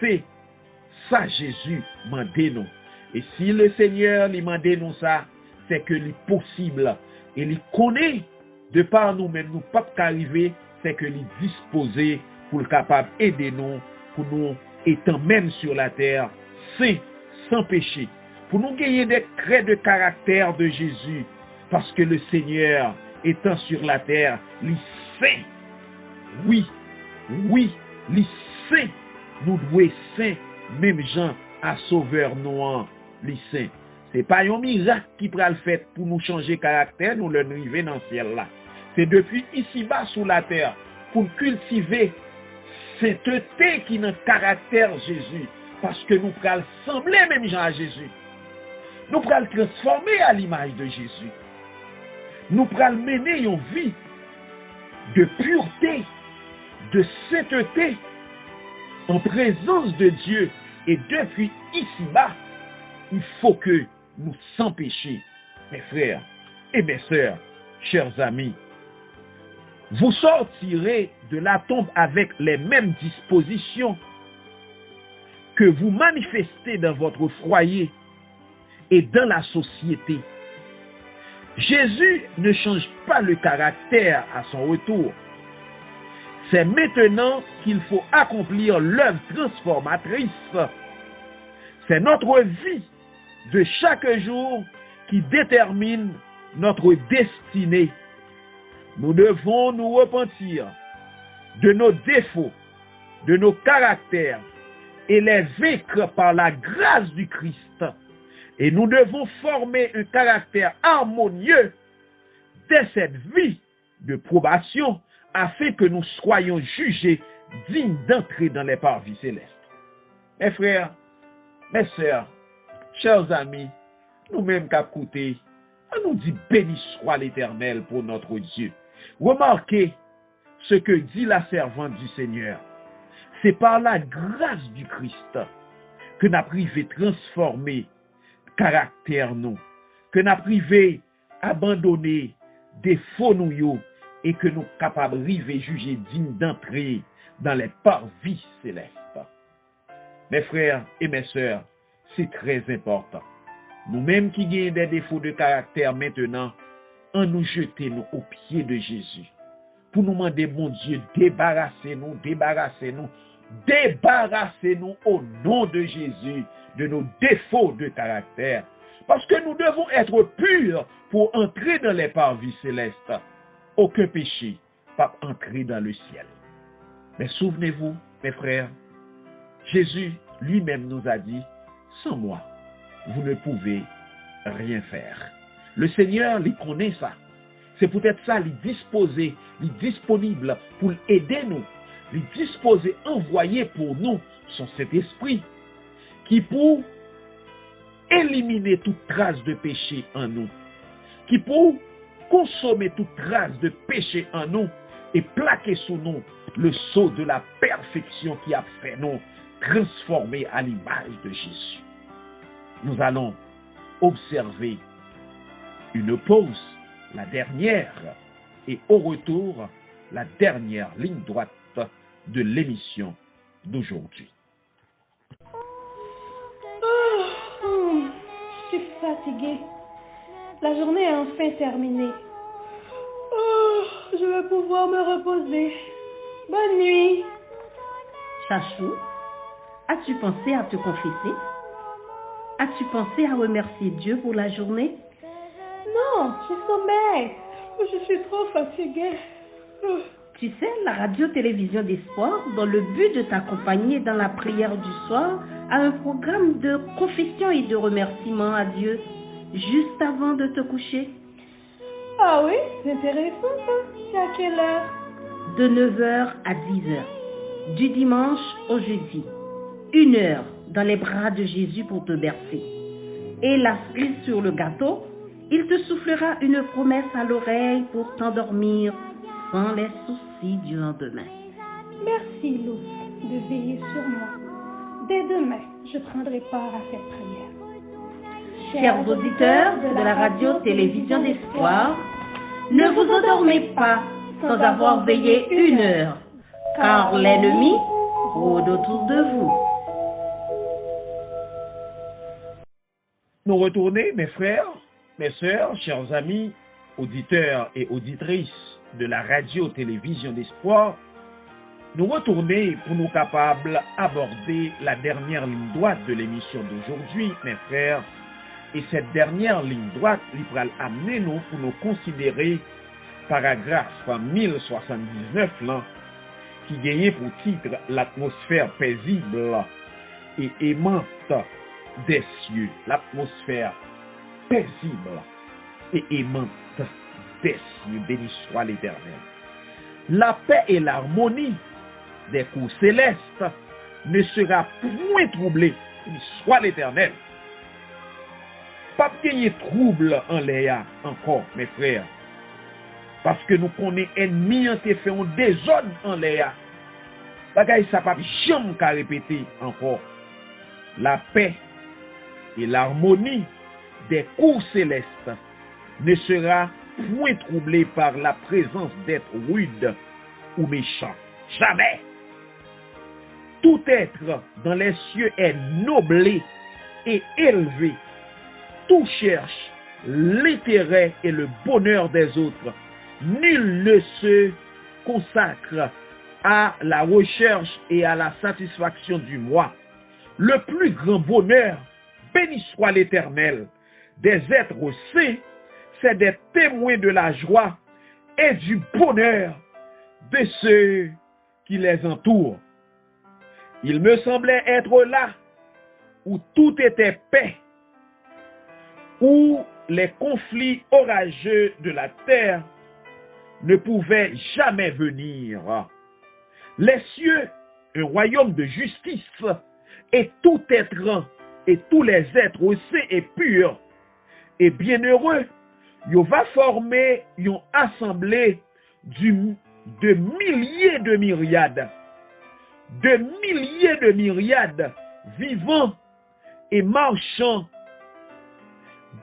C'est ça Jésus m'a dit nous. Et si le Seigneur lui m'a dit nous ça, c'est que c'est possible. Et il connaît de par nous-mêmes, nous ne pouvons pas arriver, c'est que il est disposé pour le capable d'aider nous, pour nous étant même sur la terre, saints, sans péché, pour nous gagner des traits de caractère de Jésus, parce que le Seigneur étant sur la terre, il est saint. Oui, il est saint. Nous devons saint, même Jean à sauveur nous, il est saint. Ce n'est pas un miracle qui pourra le faire pour nous changer de caractère, nous le arriver dans le ciel là. C'est depuis ici-bas sous la terre, pour cultiver sainteté qui est dans le caractère Jésus. Parce que nous pourrons sembler même gens à Jésus. Nous pourrons le transformer à l'image de Jésus. Nous pourrons mener une vie de pureté, de sainteté, en présence de Dieu. Et depuis ici-bas, il faut que nous sans péché, mes frères et mes sœurs, chers amis, vous sortirez de la tombe avec les mêmes dispositions que vous manifestez dans votre foyer et dans la société. Jésus ne change pas le caractère à son retour. C'est maintenant qu'il faut accomplir l'œuvre transformatrice. C'est notre vie de chaque jour qui détermine notre destinée. Nous devons nous repentir de nos défauts, de nos caractères et les vaincre par la grâce du Christ. Et nous devons former un caractère harmonieux dès cette vie de probation afin que nous soyons jugés dignes d'entrer dans les parvis célestes. Mes frères, mes sœurs, chers amis, nous-mêmes qu'à côté, on nous dit béni soit l'Éternel pour notre Dieu. Remarquez ce que dit la servante du Seigneur. C'est par la grâce du Christ que nous avons privé transformer caractère nous, que nous avons privé abandonner des faux nous et et que nous capables de juger dignes d'entrer dans les parvis célestes. Mes frères et mes sœurs, c'est très important. Nous-mêmes qui gagnons des défauts de caractère maintenant, en nous jeter nous aux pieds de Jésus. Pour nous demander, mon Dieu, débarrassez-nous au nom de Jésus de nos défauts de caractère. Parce que nous devons être purs pour entrer dans les parvis célestes. Aucun péché pas entrer dans le ciel. Mais souvenez-vous, mes frères, Jésus lui-même nous a dit, sans moi, vous ne pouvez rien faire. Le Seigneur, il connaît ça. C'est peut-être ça, il disposé, il disponible pour aider nous, il disposé, envoyé pour nous son Saint-Esprit, qui pour éliminer toute trace de péché en nous, qui pour consommer toute trace de péché en nous et plaquer sous nous le sceau de la perfection qui a fait nous transformer à l'image de Jésus. Nous allons observer une pause, la dernière, et au retour, la dernière ligne droite de l'émission d'aujourd'hui. Je suis fatiguée. La journée est enfin terminée. Je vais pouvoir me reposer. Bonne nuit. Chachou, as-tu pensé à te confesser? As-tu pensé à remercier Dieu pour la journée? Non, je sommeille. Je suis trop fatiguée. Tu sais, la radio-télévision d'espoir, dans le but de t'accompagner dans la prière du soir, a un programme de confession et de remerciement à Dieu juste avant de te coucher. Ah oui, c'est intéressant ça. C'est à quelle heure? De 9h à 10h, du dimanche au jeudi. 1 heure dans les bras de Jésus pour te bercer. Et la cerise sur le gâteau, il te soufflera une promesse à l'oreille pour t'endormir sans les soucis du lendemain. Merci Lou de veiller sur moi. Dès demain, je prendrai part à cette prière. Chers auditeurs de la radio-télévision d'espoir, ne vous endormez pas sans avoir veillé 1 heure, car l'ennemi rôde autour de vous. Nous retournons, mes frères, mes sœurs, chers amis, auditeurs et auditrices de la radio-télévision d'espoir, nous retourner pour nous capables d'aborder la dernière ligne droite de l'émission d'aujourd'hui, mes frères. Et cette dernière ligne droite, il va amener nous pour nous considérer paragraphe 1079 là, qui gagnait pour titre l'atmosphère paisible et aimante des cieux. L'atmosphère paisible et aimante des cieux. Béni soit l'Éternel. La paix et l'harmonie des cours célestes ne sera point troublée. Béni soit l'Éternel. Pas de trouble en l'air encore, mes frères. Parce que nous connaissons ennemis en fait un désordre en l'air. Bagay ça pas jamais qu'à répéter encore. La paix et l'harmonie des cours célestes ne sera point troublée par la présence d'êtres rudes ou méchants. Jamais. Tout être dans les cieux est noblé et élevé. Tout cherche l'intérêt et le bonheur des autres. Nul ne se consacre à la recherche et à la satisfaction du moi. Le plus grand bonheur, béni soit l'Éternel, des êtres saints, c'est d'être témoins de la joie et du bonheur de ceux qui les entourent. Il me semblait être là où tout était paix, où les conflits orageux de la terre ne pouvaient jamais venir. Les cieux, un royaume de justice, et tout être et tous les êtres saints et purs et bienheureux, ils va former une assemblée de milliers de myriades vivant et marchant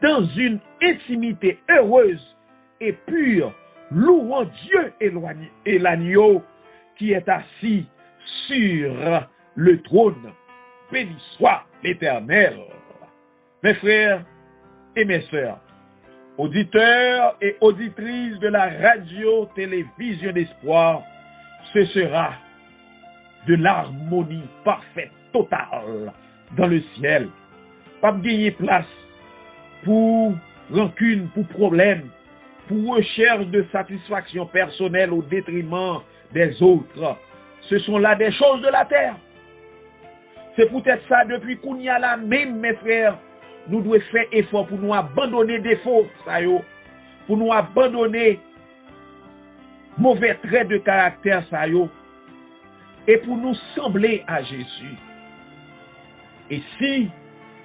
dans une intimité heureuse et pure louons Dieu et l'agneau qui est assis sur le trône. Béni soit l'Éternel. Mes frères et mes sœurs, auditeurs et auditrices de la radio-télévision d'espoir, ce sera de l'harmonie parfaite, totale, dans le ciel. Pas gagner place pour rancune, pour problème, pour recherche de satisfaction personnelle au détriment des autres. Ce sont là des choses de la terre. C'est peut-être ça, depuis qu'on y a là même, mes frères, nous devons faire effort pour nous abandonner des défauts, pour nous abandonner mauvais traits de caractère, et pour nous sembler à Jésus. Et si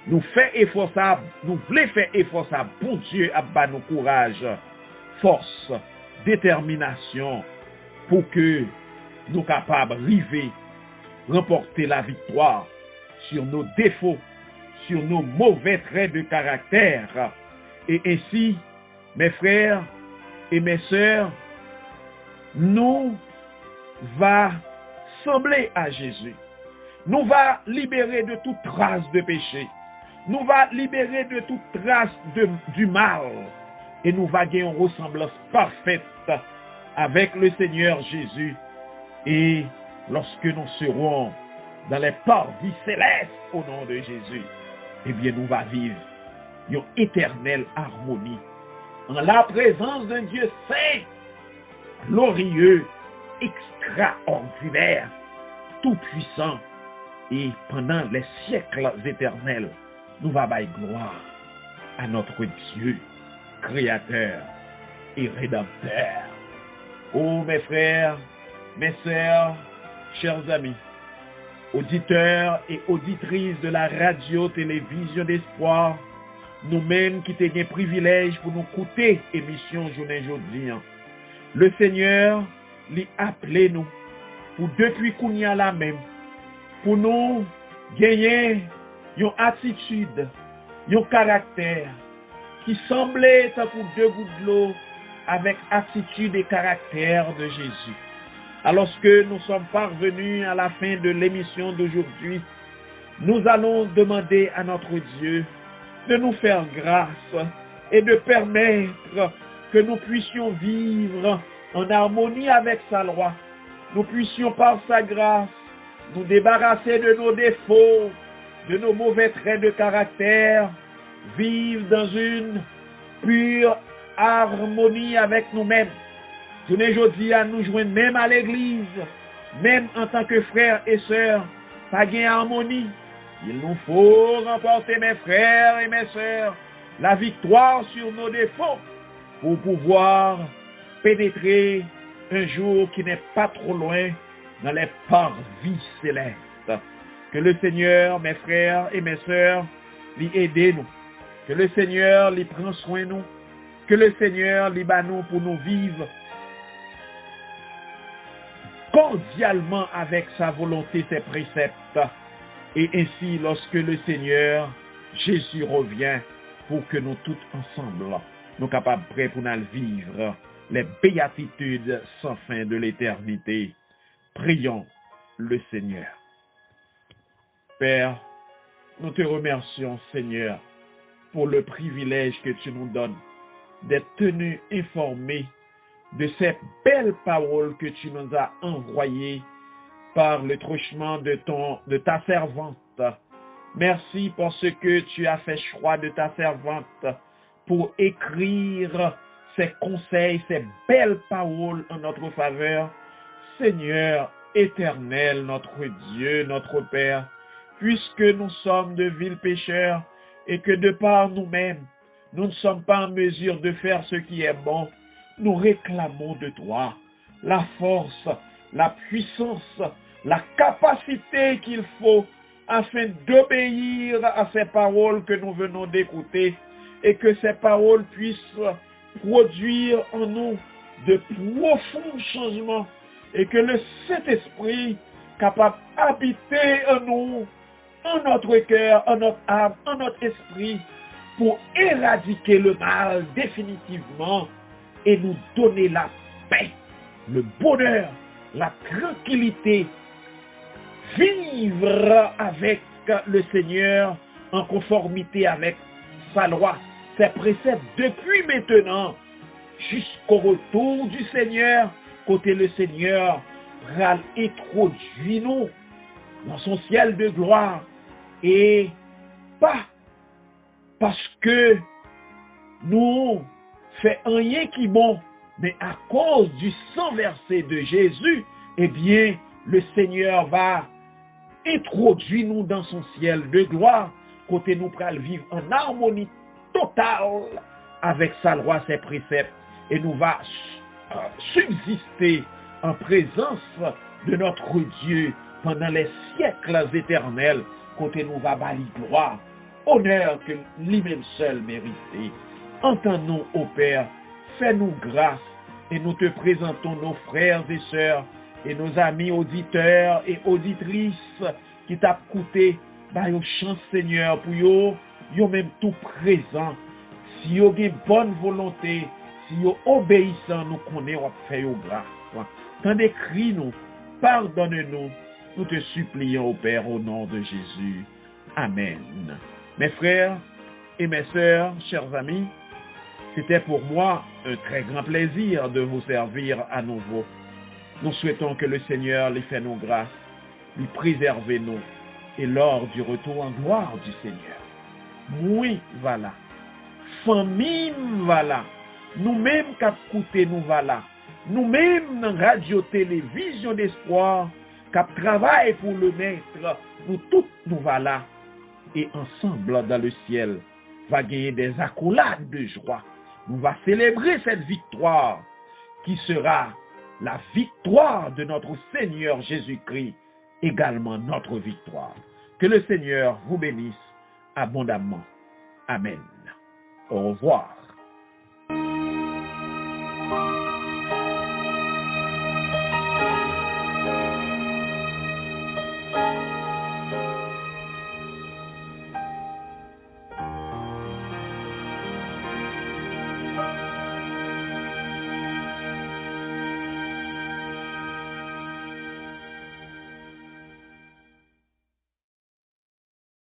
nous faisons effort ça, nous voulons faire effort ça, bon Dieu, à nous courage, force, détermination, pour que nous soyons capables d'arriver, remporter la victoire sur nos défauts, sur nos mauvais traits de caractère. Et ainsi, mes frères et mes sœurs, nous va sembler à Jésus. Nous va libérer de toute trace de péché. Nous va libérer de toute trace du mal. Et nous va gagner une ressemblance parfaite avec le Seigneur Jésus. Et lorsque nous serons dans les paradis célestes au nom de Jésus, eh bien nous va vivre une éternelle harmonie en la présence d'un Dieu saint, glorieux, extraordinaire, tout-puissant, et pendant les siècles éternels, nous va bailler gloire à notre Dieu, Créateur et Rédempteur. Oh mes frères, mes sœurs, chers amis, auditeurs et auditrices de la radio-télévision d'espoir, nous-mêmes qui t'ayons privilège pour nous écouter émission journée aujourd'hui. Le Seigneur lui appelé nous pour depuis qu'on y a là même, pour nous gagner une attitude, un caractère qui semblait être pour deux gouttes de l'eau avec attitude et caractère de Jésus. Alors que nous sommes parvenus à la fin de l'émission d'aujourd'hui, nous allons demander à notre Dieu de nous faire grâce et de permettre que nous puissions vivre en harmonie avec sa loi. Nous puissions par sa grâce nous débarrasser de nos défauts, de nos mauvais traits de caractère, vivre dans une pure harmonie avec nous-mêmes. Tous les jours, à nous joindre même à l'église, même en tant que frères et sœurs, pas gain harmonie. Il nous faut remporter, mes frères et mes sœurs, la victoire sur nos défauts pour pouvoir pénétrer un jour qui n'est pas trop loin dans les parvis célestes. Que le Seigneur, mes frères et mes sœurs, lui aide nous. Que le Seigneur lui prenne soin de nous. Que le Seigneur lui bat nous pour nous vivre cordialement avec sa volonté, ses préceptes. Et ainsi, lorsque le Seigneur Jésus revient, pour que nous tous ensemble, nous capables prêts pour nous vivre les béatitudes sans fin de l'éternité. Prions le Seigneur. Père, nous te remercions, Seigneur, pour le privilège que tu nous donnes d'être tenus informés de ces belles paroles que tu nous as envoyées par le truchement de ta servante. Merci parce que tu as fait choix de ta servante pour écrire ces conseils, ces belles paroles en notre faveur. Seigneur éternel, notre Dieu, notre Père, puisque nous sommes de vils pécheurs et que de par nous-mêmes, nous ne sommes pas en mesure de faire ce qui est bon, nous réclamons de toi la force, la puissance, la capacité qu'il faut afin d'obéir à ces paroles que nous venons d'écouter et que ces paroles puissent produire en nous de profonds changements et que le Saint-Esprit capable d'habiter en nous, en notre cœur, en notre âme, en notre esprit pour éradiquer le mal définitivement et nous donner la paix, le bonheur, la tranquillité, vivre avec le Seigneur en conformité avec sa loi, ses préceptes depuis maintenant jusqu'au retour du Seigneur, côté le Seigneur va introduire nous dans son ciel de gloire, et pas parce que nous fait rien qui bon, mais à cause du sang versé de Jésus, eh bien, le Seigneur va introduire nous dans son ciel de gloire, côté nous pral vivre en harmonie totale avec sa loi, ses préceptes, et nous va subsister en présence de notre Dieu pendant les siècles éternels, côté nous va bali gloire, honneur que lui-même seul mérite. Entends-nous, ô Père, fais-nous grâce, et nous te présentons nos frères et sœurs, et nos amis auditeurs et auditrices qui t'ont coûté, bah, yo chance Seigneur, pour yo même tout présent. Si yo gen bonne volonté, si yo obéissant, nous connaissons, on fait yo grâce. Tant d'écrit nous, pardonne-nous, nous te supplions, ô Père, au nom de Jésus. Amen. Mes frères et mes sœurs, chers amis, c'était pour moi un très grand plaisir de vous servir à nouveau. Nous souhaitons que le Seigneur les fait nos grâces, lui préserve nous, et lors du retour en gloire du Seigneur. Oui, voilà. Famille, voilà. Nous-mêmes qui écoutons, nous voilà. Nous-mêmes dans radio, télévision d'espoir, qui travaillons pour le Maître, nous tous nous voilà. Et ensemble dans le ciel, va gagner des accolades de joie. Nous va célébrer cette victoire qui sera la victoire de notre Seigneur Jésus-Christ, également notre victoire. Que le Seigneur vous bénisse abondamment. Amen. Au revoir.